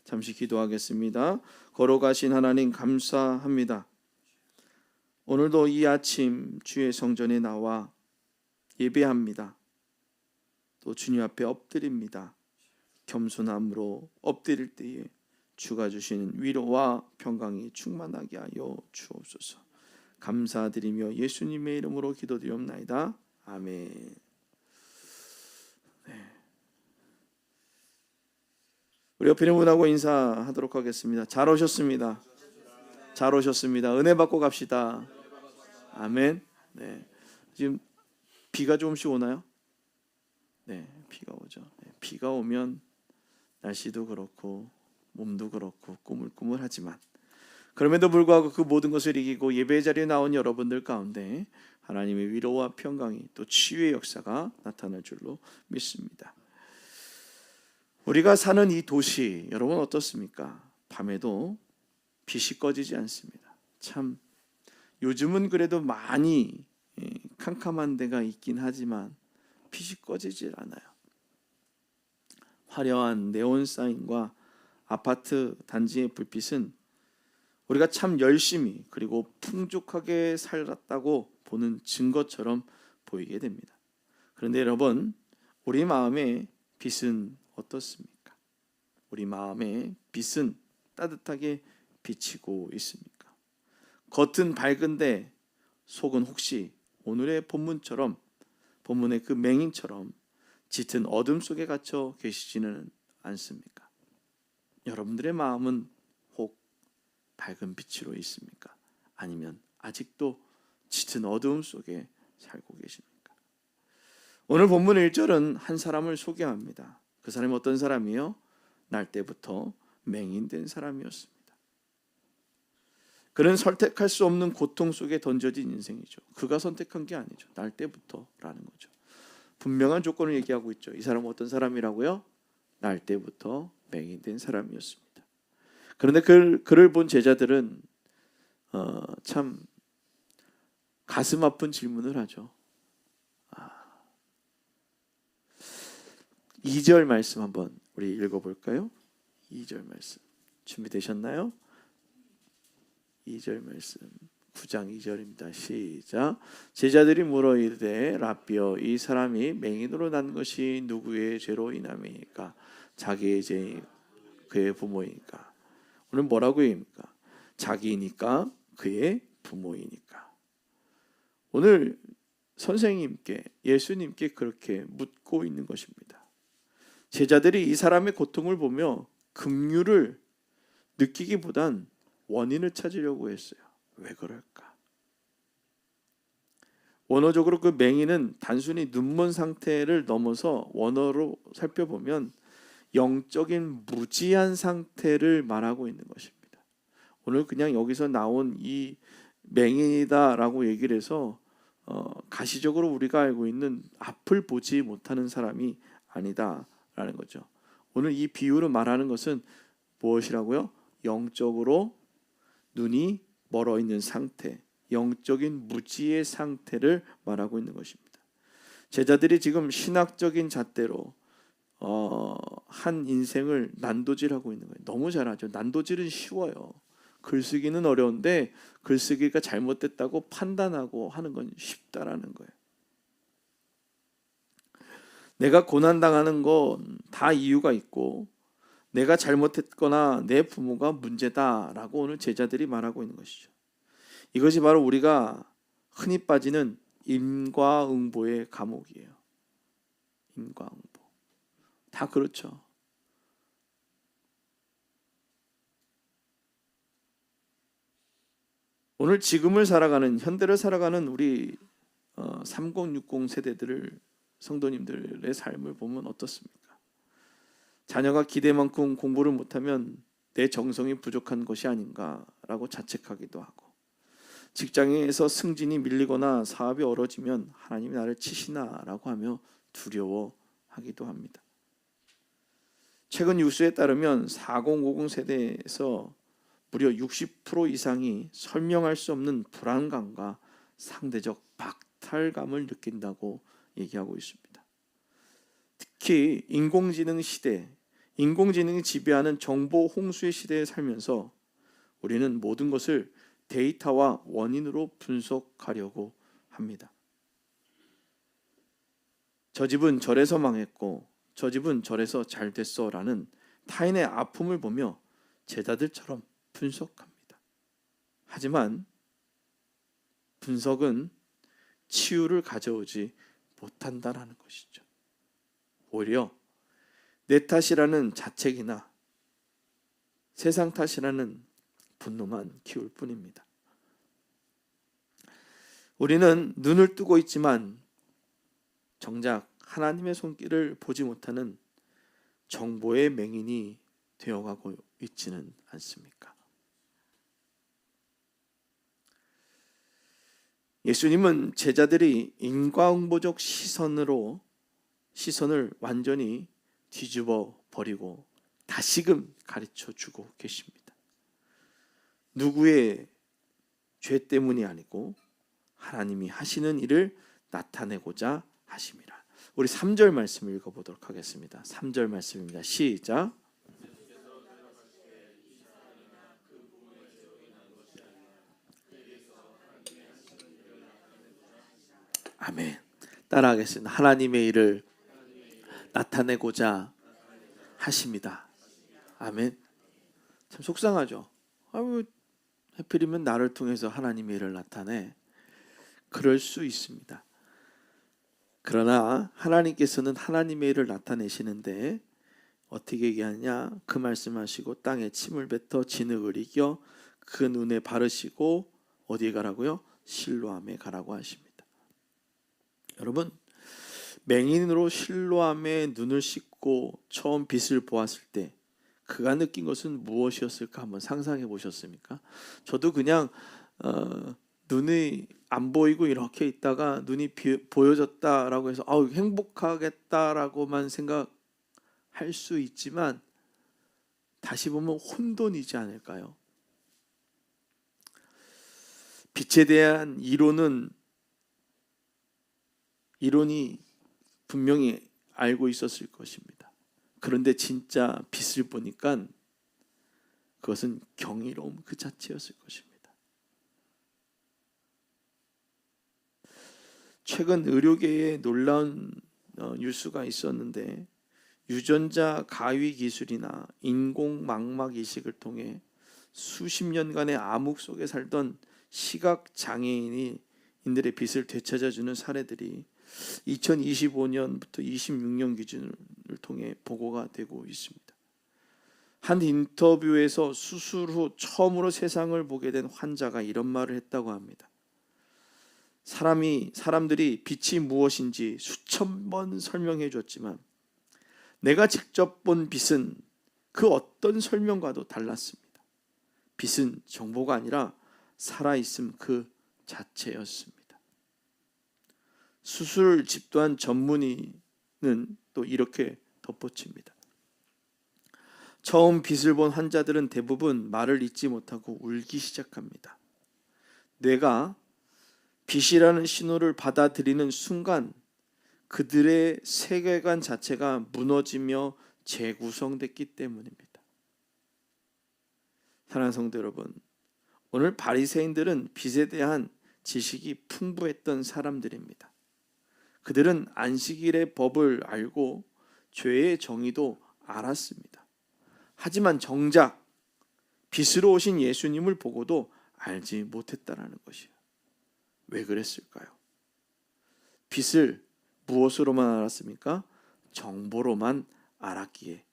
잠시 기도하겠습니다. 걸어가신 하나님 감사합니다. 오늘도 이 아침 주의 성전에 나와 예배합니다. 또 주님 앞에 엎드립니다. 겸손함으로 엎드릴 때에 주가 주시는 위로와 평강이 충만하게 하여 주옵소서. 감사드리며 예수님의 이름으로 기도드리옵나이다. 아멘. 우리 옆에 있는 분하고 인사하도록 하겠습니다. 잘 오셨습니다. 잘 오셨습니다. 은혜 받고 갑시다. 아멘. 네. 지금 비가 조금씩 오나요? 네, 비가 오죠. 네, 비가 오면 날씨도 그렇고 몸도 그렇고 꾸물꾸물하지만 그럼에도 불구하고 그 모든 것을 이기고 예배 자리에 나온 여러분들 가운데 하나님의 위로와 평강이 또 치유의 역사가 나타날 줄로 믿습니다. 우리가 사는 이 도시 여러분 어떻습니까? 밤에도 빛이 꺼지지 않습니다. 참 요즘은 그래도 많이 캄캄한 데가 있긴 하지만 빛이 꺼지질 않아요. 화려한 네온 사인과 아파트 단지의 불빛은 우리가 참 열심히 그리고 풍족하게 살았다고 보는 증거처럼 보이게 됩니다. 그런데 여러분, 우리 마음의 빛은 어떻습니까? 우리 마음의 빛은 따뜻하게 비치고 있습니까? 겉은 밝은데 속은 혹시 오늘의 본문의 그 맹인처럼 짙은 어둠 속에 갇혀 계시지는 않습니까? 여러분들의 마음은 혹 밝은 빛으로 있습니까? 아니면 아직도 짙은 어두움 속에 살고 계십니까? 오늘 본문 1절은 한 사람을 소개합니다. 그 사람이 어떤 사람이요? 날 때부터 맹인된 사람이었습니다. 그는 선택할 수 없는 고통 속에 던져진 인생이죠. 그가 선택한 게 아니죠. 날 때부터라는 거죠. 분명한 조건을 얘기하고 있죠. 이 사람은 어떤 사람이라고요? 날 때부터 맹인된 사람이었습니다. 그런데 그를 본 제자들은 참 가슴 아픈 질문을 하죠. 2절 말씀 한번 우리 읽어볼까요? 2절 말씀 준비되셨나요? 2절 말씀 9장 2절입니다. 시작. 제자들이 물어 이르되 라삐여 이 사람이 맹인으로 난 것이 누구의 죄로 인함이니까? 자기의 죄 그의 부모이니까? 오늘 뭐라고 얘기합니까? 자기니까 그의 부모이니까. 오늘 선생님께 예수님께 그렇게 묻고 있는 것입니다. 제자들이 이 사람의 고통을 보며 긍휼을 느끼기보단 원인을 찾으려고 했어요. 왜 그럴까? 원어적으로 그 맹인은 단순히 눈먼 상태를 넘어서 원어로 살펴보면 영적인 무지한 상태를 말하고 있는 것입니다. 오늘 그냥 여기서 나온 이 맹인이다라고 얘기를 해서 가시적으로 우리가 알고 있는 앞을 보지 못하는 사람이 아니다라는 거죠. 오늘 이 비유로 말하는 것은 무엇이라고요? 영적으로 눈이 멀어 있는 상태, 영적인 무지의 상태를 말하고 있는 것입니다. 제자들이 지금 신학적인 잣대로 한 인생을 난도질하고 있는 거예요. 너무 잘하죠. 난도질은 쉬워요. 글쓰기는 어려운데 글쓰기가 잘못됐다고 판단하고 하는 건 쉽다라는 거예요. 내가 고난당하는 건 다 이유가 있고 내가 잘못했거나 내 부모가 문제다라고 오늘 제자들이 말하고 있는 것이죠. 이것이 바로 우리가 흔히 빠지는 인과응보의 감옥이에요. 인과응보. 다 그렇죠. 오늘 지금을 살아가는 현대를 살아가는 우리 3060 세대들을 성도님들의 삶을 보면 어떻습니까? 자녀가 기대만큼 공부를 못하면 내 정성이 부족한 것이 아닌가라고 자책하기도 하고, 직장에서 승진이 밀리거나 사업이 어려지면 하나님이 나를 치시나라고 하며 두려워하기도 합니다. 최근 뉴스에 따르면 4050 세대에서 무려 60% 이상이 설명할 수 없는 불안감과 상대적 박탈감을 느낀다고 얘기하고 있습니다. 특히 인공지능 시대, 인공지능이 지배하는 정보 홍수의 시대에 살면서 우리는 모든 것을 데이터와 원인으로 분석하려고 합니다. 저 집은 저래서 망했고 저 집은 저래서 잘 됐어 라는 타인의 아픔을 보며 제자들처럼 분석합니다. 하지만 분석은 치유를 가져오지 못한다라는 것이죠. 오히려 내 탓이라는 자책이나 세상 탓이라는 분노만 키울 뿐입니다. 우리는 눈을 뜨고 있지만 정작 하나님의 손길을 보지 못하는 정보의 맹인이 되어가고 있지는 않습니까? 예수님은 제자들이 인과응보적 시선을 완전히 뒤집어 버리고 다시금 가르쳐 주고 계십니다. 누구의 죄 때문이 아니고 하나님이 하시는 일을 나타내고자 하심이라. 우리 3절 말씀 읽어보도록 하겠습니다. 3절 말씀입니다. 시작. 아멘. 따라하겠습니다. 하나님의 일을 나타내고자 하십니다. 아멘. 참 속상하죠. 아유, 하필이면 나를 통해서 하나님의 일을 나타내. 그럴 수 있습니다. 그러나 하나님께서는 하나님의 일을 나타내시는데 어떻게 얘기하냐? 그 말씀하시고 땅에 침을 뱉어 진흙을 이겨 그 눈에 바르시고 어디에 가라고요? 실로암에 가라고 하십니다. 여러분, 맹인으로 실로암에 눈을 씻고 처음 빛을 보았을 때 그가 느낀 것은 무엇이었을까 한번 상상해 보셨습니까? 저도 그냥 눈이 안 보이고 이렇게 있다가 눈이 보여졌다라고 해서 행복하겠다라고만 생각할 수 있지만 다시 보면 혼돈이지 않을까요? 빛에 대한 이론이 분명히 알고 있었을 것입니다. 그런데 진짜 빛을 보니까 그것은 경이로움 그 자체였을 것입니다. 최근 의료계에 놀라운 뉴스가 있었는데 유전자 가위 기술이나 인공 망막 이식을 통해 수십 년간의 암흑 속에 살던 시각 장애인들의 빛을 되찾아주는 사례들이 2025년부터 26년 기준을 통해 보고가 되고 있습니다. 한 인터뷰에서 수술 후 처음으로 세상을 보게 된 환자가 이런 말을 했다고 합니다. 사람들이 빛이 무엇인지 수천 번 설명해 줬지만 내가 직접 본 빛은 그 어떤 설명과도 달랐습니다. 빛은 정보가 아니라 살아있음 그 자체였습니다. 수술 집도한 전문의는 또 이렇게 덧붙입니다. 처음 빛을 본 환자들은 대부분 말을 잇지 못하고 울기 시작합니다. 뇌가 빛이라는 신호를 받아들이는 순간 그들의 세계관 자체가 무너지며 재구성됐기 때문입니다. 사랑하는 성도 여러분, 오늘 바리새인들은 빛에 대한 지식이 풍부했던 사람들입니다. 그들은 안식일의 법을 알고 죄의 정의도 알았습니다. 하지만 정작 빛으로 오신 예수님을 보고도 알지 못했다라는 것이에요. 왜 그랬을까요? 빛을 무엇으로만 알았습니까? 정보로만 알았기에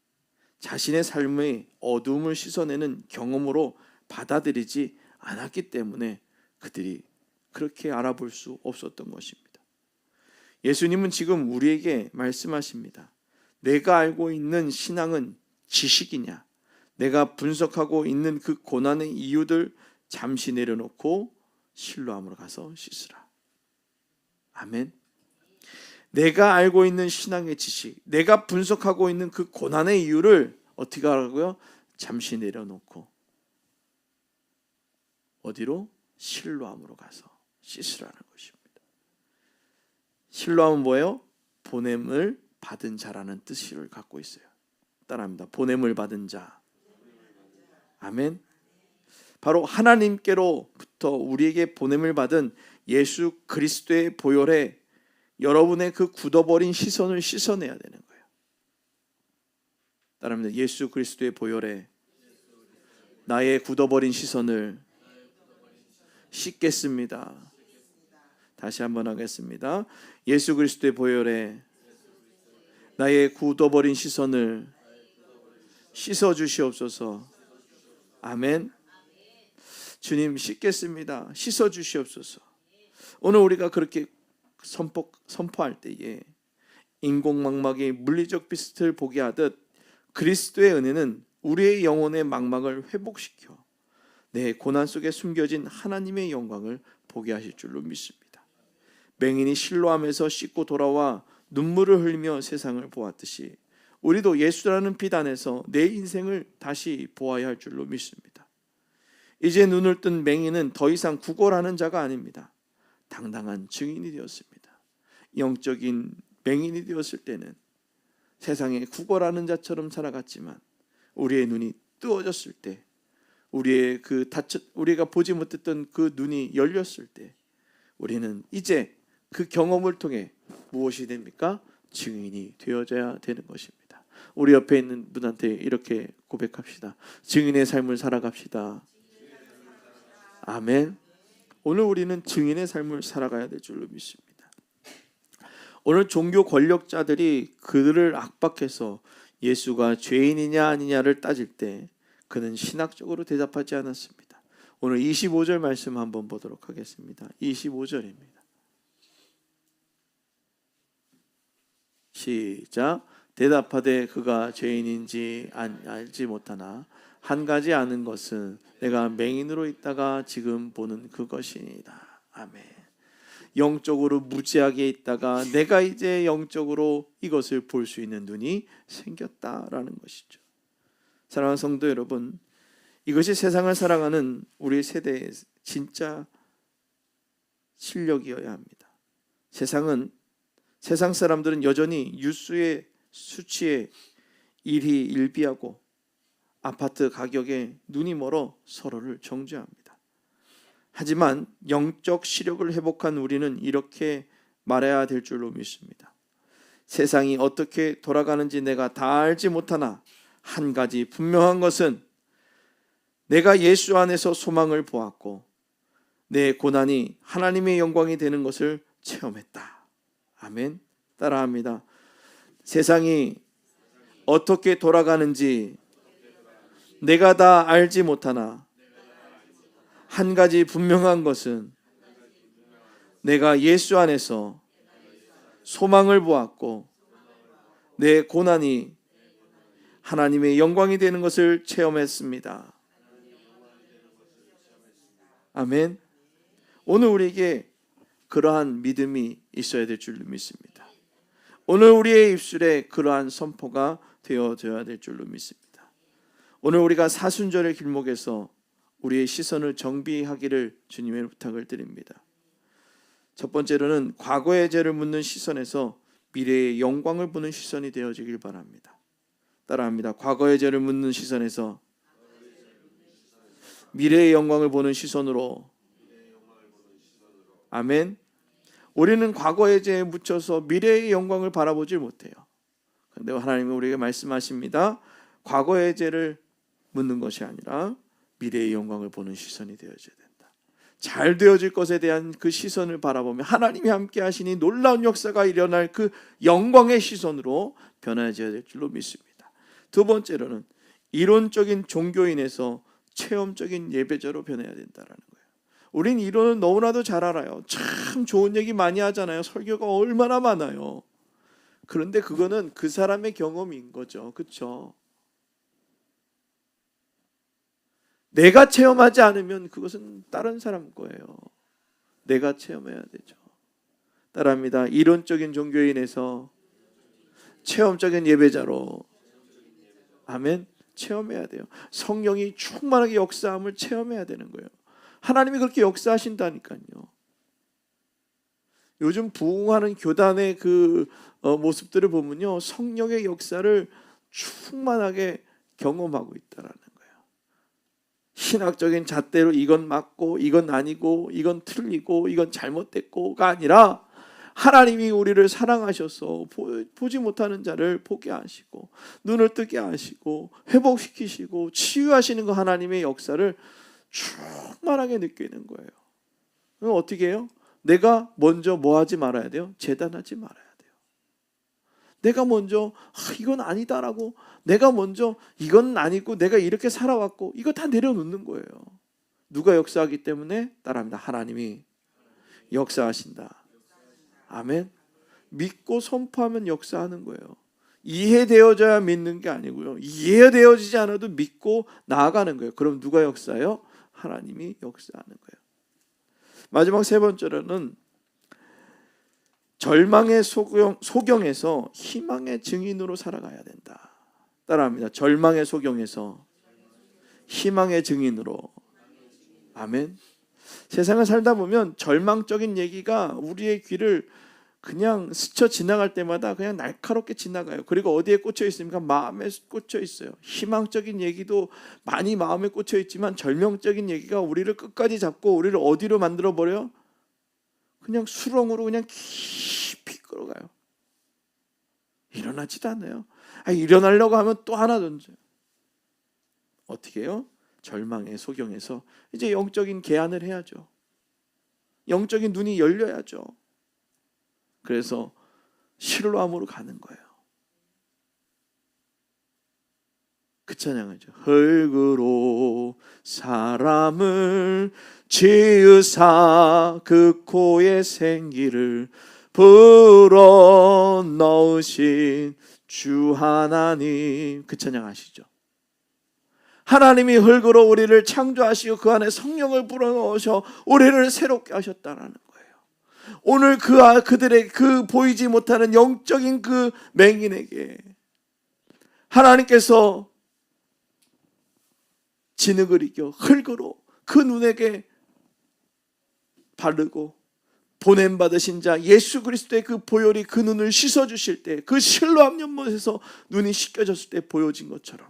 자신의 삶의 어두움을 씻어내는 경험으로 받아들이지 않았기 때문에 그들이 그렇게 알아볼 수 없었던 것입니다. 예수님은 지금 우리에게 말씀하십니다. 내가 알고 있는 신앙은 지식이냐? 내가 분석하고 있는 그 고난의 이유들 잠시 내려놓고 실로암으로 가서 씻으라. 아멘. 내가 알고 있는 신앙의 지식, 내가 분석하고 있는 그 고난의 이유를 어떻게 하라고요? 잠시 내려놓고 어디로? 실로암으로 가서 씻으라는 것입니다. 실로암은 뭐예요? 보냄을 받은 자라는 뜻을 갖고 있어요. 따라합니다. 보냄을 받은 자. 아멘. 바로 하나님께로부터 우리에게 보냄을 받은 예수 그리스도의 보혈에 여러분의 그 굳어버린 시선을 씻어내야 되는 거예요. 따라합니다. 예수 그리스도의 보혈에 나의 굳어버린 시선을 씻겠습니다. 다시 한번 하겠습니다. 예수 그리스도의 보혈에 나의 굳어버린 시선을 씻어 주시옵소서. 아멘. 주님 씻겠습니다. 씻어 주시옵소서. 오늘 우리가 그렇게 선포할 때에 인공망막의 물리적 빛을 보게 하듯 그리스도의 은혜는 우리의 영혼의 망막을 회복시켜 내 고난 속에 숨겨진 하나님의 영광을 보게 하실 줄로 믿습니다. 맹인이 실로암에서 씻고 돌아와 눈물을 흘리며 세상을 보았듯이 우리도 예수라는 빛 안에서 내 인생을 다시 보아야 할 줄로 믿습니다. 이제 눈을 뜬 맹인은 더 이상 구걸하는 자가 아닙니다. 당당한 증인이 되었습니다. 영적인 맹인이 되었을 때는 세상에 구걸하는 자처럼 살아갔지만 우리의 눈이 뜨어졌을 때, 우리가 보지 못했던 그 눈이 열렸을 때 우리는 이제 그 경험을 통해 무엇이 됩니까? 증인이 되어져야 되는 것입니다. 우리 옆에 있는 분한테 이렇게 고백합시다. 증인의 삶을 살아갑시다. 아멘. 오늘 우리는 증인의 삶을 살아가야 될 줄로 믿습니다. 오늘 종교 권력자들이 그들을 압박해서 예수가 죄인이냐 아니냐를 따질 때 그는 신학적으로 대답하지 않았습니다. 오늘 25절 말씀 한번 보도록 하겠습니다. 25절입니다. 시작. 대답하되 그가 죄인인지 알지 못하나 한 가지 아는 것은 내가 맹인으로 있다가 지금 보는 그것이니이다. 아멘. 영적으로 무지하게 있다가 내가 이제 영적으로 이것을 볼 수 있는 눈이 생겼다라는 것이죠. 사랑하는 성도 여러분, 이것이 세상을 살아가는 우리 세대의 진짜 실력이어야 합니다. 세상 사람들은 여전히 유수의 수치에 일희일비하고 아파트 가격에 눈이 멀어 서로를 정죄합니다. 하지만 영적 시력을 회복한 우리는 이렇게 말해야 될 줄로 믿습니다. 세상이 어떻게 돌아가는지 내가 다 알지 못하나 한 가지 분명한 것은 내가 예수 안에서 소망을 보았고 내 고난이 하나님의 영광이 되는 것을 체험했다. 아멘. 따라합니다. 세상이 어떻게 돌아가는지 내가 다 알지 못하나 한 가지 분명한 것은 내가 예수 안에서 소망을 보았고 내 고난이 하나님의 영광이 되는 것을 체험했습니다. 아멘. 오늘 우리에게 그러한 믿음이 있어야 될 줄로 믿습니다. 오늘 우리의 입술에 그러한 선포가 되어져야 될 줄로 믿습니다. 오늘 우리가 사순절의 길목에서 우리의 시선을 정비하기를 주님의 부탁을 드립니다. 첫 번째로는 과거의 죄를 묻는 시선에서 미래의 영광을 보는 시선이 되어지길 바랍니다. 따라합니다. 과거의 죄를 묻는 시선에서 미래의 영광을 보는 시선으로. 아멘. 우리는 과거의 죄에 묻혀서 미래의 영광을 바라보지 못해요. 그런데 하나님은 우리에게 말씀하십니다. 과거의 죄를 묻는 것이 아니라 미래의 영광을 보는 시선이 되어져야 된다. 잘 되어질 것에 대한 그 시선을 바라보며 하나님이 함께 하시니 놀라운 역사가 일어날 그 영광의 시선으로 변화해져야 될 줄로 믿습니다. 두 번째로는 이론적인 종교인에서 체험적인 예배자로 변해야 된다는 거예요. 우린 이론은 너무나도 잘 알아요. 참 좋은 얘기 많이 하잖아요. 설교가 얼마나 많아요. 그런데 그거는 그 사람의 경험인 거죠. 그렇죠? 내가 체험하지 않으면 그것은 다른 사람 거예요. 내가 체험해야 되죠. 따라합니다. 이론적인 종교인에서 체험적인 예배자로. 아멘. 체험해야 돼요. 성령이 충만하게 역사함을 체험해야 되는 거예요. 하나님이 그렇게 역사하신다니까요. 요즘 부흥하는 교단의 그 모습들을 보면요, 성령의 역사를 충만하게 경험하고 있다라는 거예요. 신학적인 잣대로 이건 맞고 이건 아니고 이건 틀리고 이건 잘못됐고가 아니라 하나님이 우리를 사랑하셔서 보지 못하는 자를 보게 하시고 눈을 뜨게 하시고 회복시키시고 치유하시는 그 하나님의 역사를 충만하게 느끼는 거예요. 그럼 어떻게 해요? 내가 먼저 뭐 하지 말아야 돼요? 재단하지 말아야 돼요. 내가 먼저 이건 아니다라고, 내가 먼저 이건 아니고 내가 이렇게 살아왔고 이거 다 내려놓는 거예요. 누가 역사하기 때문에? 따라합니다. 하나님이 역사하신다. 아멘. 믿고 선포하면 역사하는 거예요. 이해되어져야 믿는 게 아니고요. 이해되어지지 않아도 믿고 나아가는 거예요. 그럼 누가 역사해요? 하나님이 역사하는 거예요. 마지막 세 번째로는 절망의 소경에서 희망의 증인으로 살아가야 된다. 따라합니다. 절망의 소경에서 희망의 증인으로. 아멘. 세상을 살다 보면 절망적인 얘기가 우리의 귀를 그냥 스쳐 지나갈 때마다 그냥 날카롭게 지나가요. 그리고 어디에 꽂혀 있습니까? 마음에 꽂혀 있어요. 희망적인 얘기도 많이 마음에 꽂혀 있지만 절망적인 얘기가 우리를 끝까지 잡고 우리를 어디로 만들어 버려요? 그냥 수렁으로 그냥 깊이 끌어가요. 일어나지도 않아요. 일어나려고 하면 또 하나 던져요. 어떻게 해요? 절망의 소경에서 이제 영적인 개안을 해야죠. 영적인 눈이 열려야죠. 그래서 실로암으로 가는 거예요. 그 찬양하죠. 흙으로 사람을 지으사 그 코에 생기를 불어 넣으신 주 하나님. 그 찬양 아시죠? 하나님이 흙으로 우리를 창조하시고 그 안에 성령을 불어넣으셔 우리를 새롭게 하셨다라는 거예요. 오늘 그들의 그 보이지 못하는 영적인 그 맹인에게 하나님께서 진흙을 이겨 흙으로 그 눈에게 바르고 보냄받으신 자 예수 그리스도의 그 보혈이 그 눈을 씻어주실 때, 그 실로암 연못에서 눈이 씻겨졌을 때 보여진 것처럼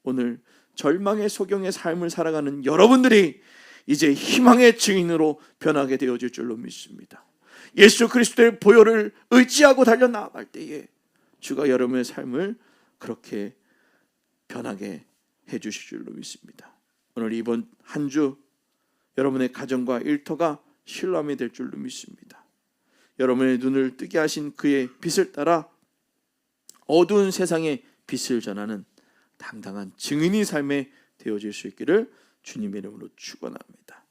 오늘 절망의 소경의 삶을 살아가는 여러분들이 이제 희망의 증인으로 변하게 되어질 줄로 믿습니다. 예수 그리스도의 보혈을 의지하고 달려나갈 때에 주가 여러분의 삶을 그렇게 변하게 해주실 줄로 믿습니다. 오늘 이번 한 주 여러분의 가정과 일터가 실로암이 될 줄로 믿습니다. 여러분의 눈을 뜨게 하신 그의 빛을 따라 어두운 세상에 빛을 전하는 당당한 증인의 삶에 되어질 수 있기를 주님의 이름으로 축원합니다.